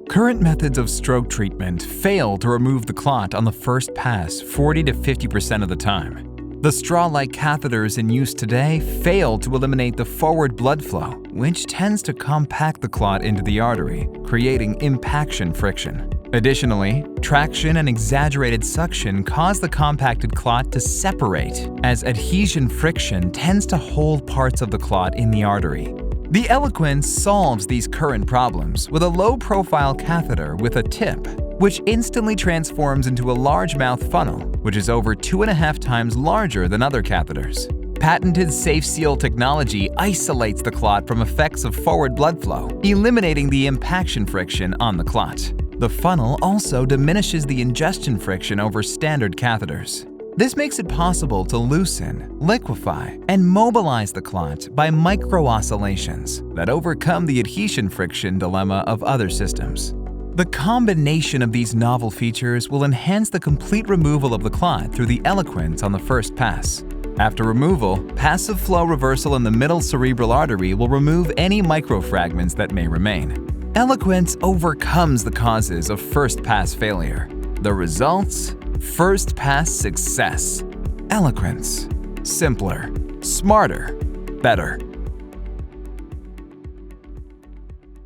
Current methods of stroke treatment fail to remove the clot on the first pass 40 to 50% of the time. The straw-like catheters in use today fail to eliminate the forward blood flow, which tends to compact the clot into the artery, creating impaction friction. Additionally, traction and exaggerated suction cause the compacted clot to separate, as adhesion friction tends to hold parts of the clot in the artery. The Eloquence solves these current problems with a low-profile catheter with a tip, which instantly transforms into a large mouth funnel, which is over 2.5 times larger than other catheters. Patented Safe Seal technology isolates the clot from effects of forward blood flow, eliminating the impaction friction on the clot. The funnel also diminishes the ingestion friction over standard catheters. This makes it possible to loosen, liquefy, and mobilize the clot by micro-oscillations that overcome the adhesion friction dilemma of other systems. The combination of these novel features will enhance the complete removal of the clot through the Eloquence on the first pass. After removal, passive flow reversal in the middle cerebral artery will remove any microfragments that may remain. Eloquence overcomes the causes of first-pass failure. The results? First-pass success. Eloquence. Simpler, smarter, better.